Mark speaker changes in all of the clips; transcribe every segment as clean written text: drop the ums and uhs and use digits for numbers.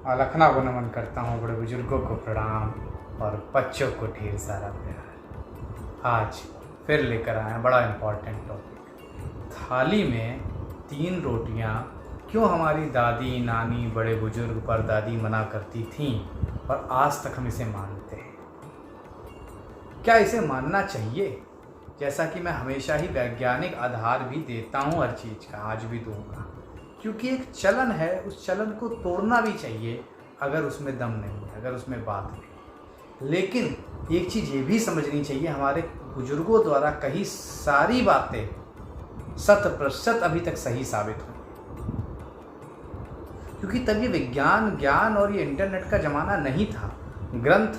Speaker 1: अलखना को नमन करता हूँ, बड़े बुजुर्गों को प्रणाम और बच्चों को ढेर सारा प्यार। आज फिर लेकर आए हैं बड़ा इम्पोर्टेंट टॉपिक। थाली में 3 रोटियाँ क्यों हमारी दादी, नानी, बड़े बुजुर्ग, परदादी मना करती थीं और आज तक हम इसे मानते हैं। क्या इसे मानना चाहिए? जैसा कि मैं हमेशा ही वैज्ञानिक आधार भी देता हूँ हर चीज़ का, आज भी दूंगा, क्योंकि एक चलन है, उस चलन को तोड़ना भी चाहिए अगर उसमें दम नहीं है, अगर उसमें बात नहीं। लेकिन एक चीज़ ये भी समझनी चाहिए, हमारे बुजुर्गों द्वारा कही सारी बातें 100% अभी तक सही साबित हुई, क्योंकि तब ये विज्ञान, ज्ञान और ये इंटरनेट का ज़माना नहीं था। ग्रंथ,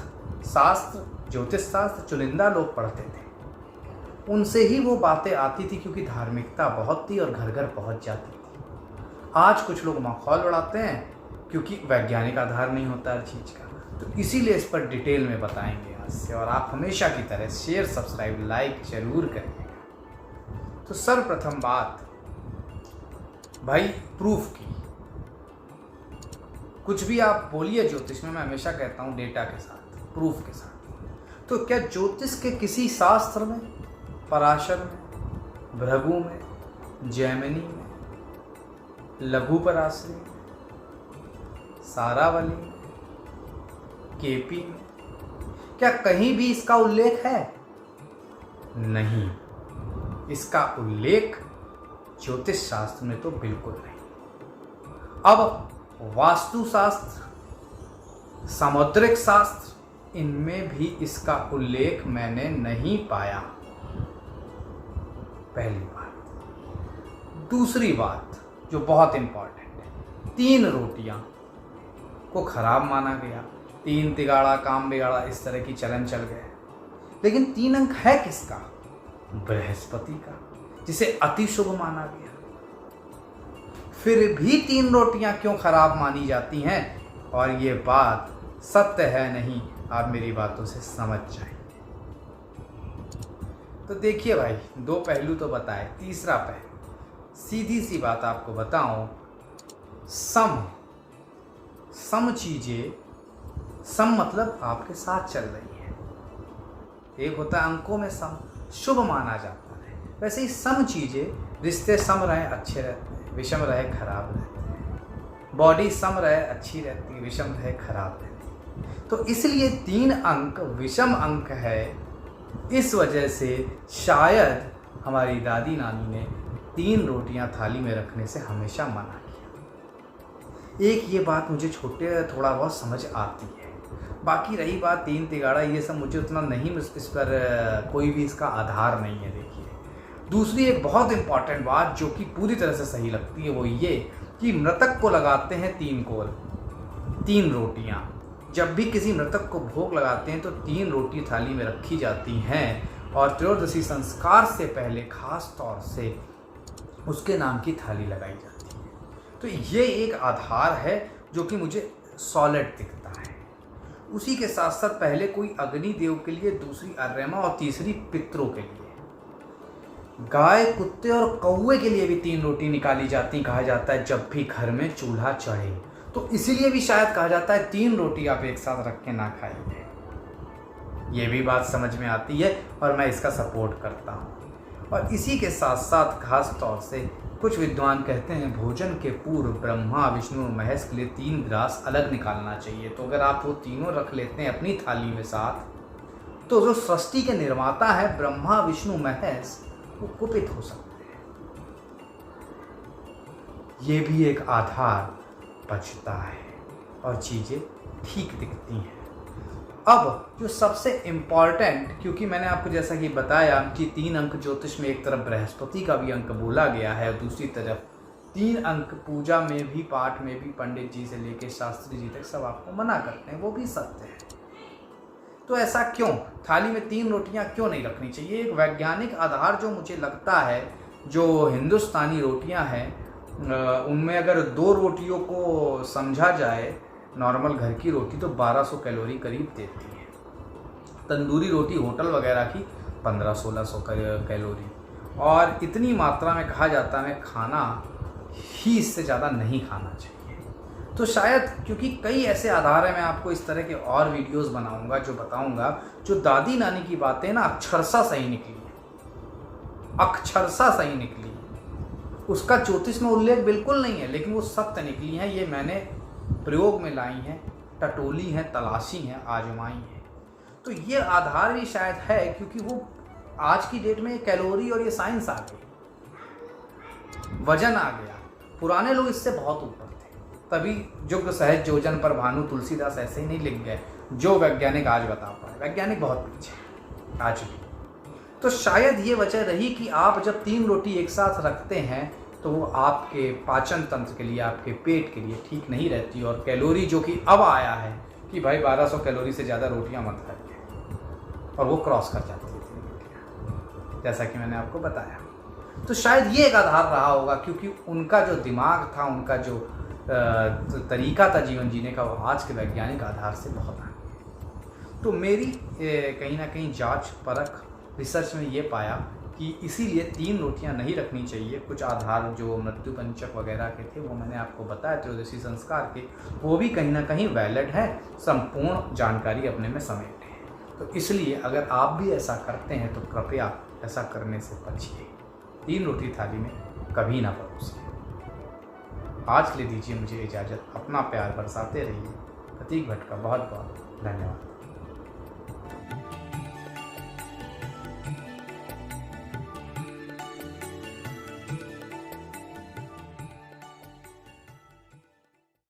Speaker 1: शास्त्र, ज्योतिष शास्त्र चुनिंदा लोग पढ़ते थे, उनसे ही वो बातें आती थी, क्योंकि धार्मिकता बहुत थी और घर घर पहुंच जाती थी। आज कुछ लोग माहौल बढ़ाते हैं क्योंकि वैज्ञानिक आधार नहीं होता हर चीज़ का, तो इसीलिए इस पर डिटेल में बताएंगे आज से। और आप हमेशा की तरह शेयर, सब्सक्राइब, लाइक जरूर करिएगा। तो सर्वप्रथम बात भाई प्रूफ की। कुछ भी आप बोलिए ज्योतिष में, मैं हमेशा कहता हूँ डेटा के साथ, प्रूफ के साथ। तो क्या ज्योतिष के किसी शास्त्र में, पराशर में, भृगु में, जैमिनी में, लघु पराशरी में, सारावली में, केपी में, क्या कहीं भी इसका उल्लेख है? नहीं, इसका उल्लेख ज्योतिष शास्त्र में तो बिल्कुल नहीं। अब वास्तुशास्त्र, सामुद्रिक शास्त्र, इनमें भी इसका उल्लेख मैंने नहीं पाया, पहली बात। दूसरी बात जो बहुत इंपॉर्टेंट है, 3 रोटियां को खराब माना गया, 3 तिगाड़ा काम बिगाड़ा, इस तरह की चलन चल गए। लेकिन 3 अंक है किसका? बृहस्पति का, जिसे अति शुभ माना गया। फिर भी 3 रोटियां क्यों खराब मानी जाती हैं? और ये बात सत्य है नहीं, आप मेरी बातों से समझ जाएं। तो देखिए भाई, 2 पहलू तो बताए, तीसरा पहलू सीधी सी बात आपको बताऊं, सम चीजें, सम मतलब आपके साथ चल रही है। एक होता है अंकों में सम, शुभ माना जाता है। वैसे ही सम चीजें, रिश्ते सम रहे अच्छे रहते हैं, विषम रहे खराब रहते हैं। बॉडी सम रहे अच्छी रहती है, विषम रहे खराब रहती है। तो इसलिए 3 अंक विषम अंक है। इस वजह से शायद हमारी दादी नानी ने 3 रोटियां थाली में रखने से हमेशा मना किया। एक ये बात मुझे छोटे थोड़ा बहुत समझ आती है। बाकी रही बात 3 तिगाड़ा, ये सब मुझे उतना नहीं, इस पर कोई भी इसका आधार नहीं है। देखिए, दूसरी एक बहुत इंपॉर्टेंट बात जो कि पूरी तरह से सही लगती है, वो ये कि मृतक को लगाते हैं 3 कोल, 3 रोटियां। जब भी किसी मृतक को भोग लगाते हैं तो 3 रोटी थाली में रखी जाती हैं, और त्रयोदशी संस्कार से पहले खास तौर से उसके नाम की थाली लगाई जाती है। तो ये एक आधार है जो कि मुझे सॉलिड दिखता है। उसी के साथ साथ पहले कोई अग्नि देव के लिए, दूसरी अर्यमा और तीसरी पितरों के लिए। गाय, कुत्ते और कौवे के लिए भी 3 रोटी निकाली जाती, कहा जाता है, जब भी घर में चूल्हा चढ़े। तो इसीलिए भी शायद कहा जाता है 3 रोटी आप एक साथ रख के ना खाइए। ये भी बात समझ में आती है और मैं इसका सपोर्ट करता हूँ। और इसी के साथ साथ खास तौर से कुछ विद्वान कहते हैं भोजन के पूर्व ब्रह्मा, विष्णु और महेश के लिए 3 ग्रास अलग निकालना चाहिए। तो अगर आप वो तीनों रख लेते हैं अपनी थाली में साथ, तो जो सृष्टि के निर्माता है ब्रह्मा, विष्णु, महेश, वो कुपित हो सकते हैं। ये भी एक आधार बचता है और चीज़ें ठीक दिखती हैं। अब जो सबसे इम्पॉर्टेंट, क्योंकि मैंने आपको जैसा कि बताया कि 3 अंक ज्योतिष में एक तरफ बृहस्पति का भी अंक बोला गया है, और दूसरी तरफ 3 अंक पूजा में भी, पाठ में भी पंडित जी से लेके शास्त्री जी तक सब आपको मना करते हैं, वो भी सत्य है। तो ऐसा क्यों? थाली में 3 रोटियां क्यों नहीं रखनी चाहिए? एक वैज्ञानिक आधार जो मुझे लगता है, जो हिंदुस्तानी रोटियां हैं उनमें अगर 2 रोटियों को समझा जाए, नॉर्मल घर की रोटी तो 1200 कैलोरी करीब देती है। तंदूरी रोटी होटल वगैरह की 1500-1600 कैलोरी, और इतनी मात्रा में कहा जाता है खाना ही, इससे ज़्यादा नहीं खाना चाहिए। तो शायद क्योंकि कई ऐसे आधार हैं, मैं आपको इस तरह के और वीडियोस बनाऊंगा जो बताऊंगा जो दादी नानी की बातें ना अक्षरशः सही निकली है, अक्षरशः सही निकली है। उसका ज्योतिष में उल्लेख बिल्कुल नहीं है, लेकिन वो सत्य निकली हैं। ये मैंने प्रयोग में लाई हैं, टटोली हैं, तलाशी हैं, आजमाई हैं। तो ये आधार भी शायद है क्योंकि वो आज की डेट में कैलोरी और ये साइंस आ गई, वजन आ गया। पुराने लोग इससे बहुत ऊपर थे, तभी जुग सहज जोजन पर भानु तुलसीदास ऐसे ही नहीं लिख गए जो वैज्ञानिक आज बता पाए। वैज्ञानिक बहुत पीछे आज भी। तो शायद ये वजह रही कि आप जब 3 रोटी एक साथ रखते हैं तो वो आपके पाचन तंत्र के लिए, आपके पेट के लिए ठीक नहीं रहती। और कैलोरी जो कि अब आया है कि भाई 1200 कैलोरी से ज़्यादा रोटियां मत खाइए, और वो क्रॉस कर जाती है 3 रोटियां, जैसा कि मैंने आपको बताया। तो शायद ये एक आधार रहा होगा क्योंकि उनका जो दिमाग था, उनका जो तरीका था जीवन जीने का, वो आज के वैज्ञानिक आधार से बहुत आगे। तो मेरी कहीं ना कहीं जांच परख रिसर्च में ये पाया कि इसीलिए 3 रोटियां नहीं रखनी चाहिए। कुछ आधार जो मृत्यु पंचक वगैरह के थे वो मैंने आपको बताया, त्रयोदशी संस्कार के, वो भी कहीं ना कहीं वैलिड है, संपूर्ण जानकारी अपने में समेटे हैं। तो इसलिए अगर आप भी ऐसा करते हैं तो कृपया ऐसा करने से बचिए। 3 रोटी थाली में कभी ना परोसिए। आज के लिए दीजिए मुझे इजाज़त। अपना प्यार बरसाते रहिए। प्रतीक भट्ट का बहुत बहुत धन्यवाद।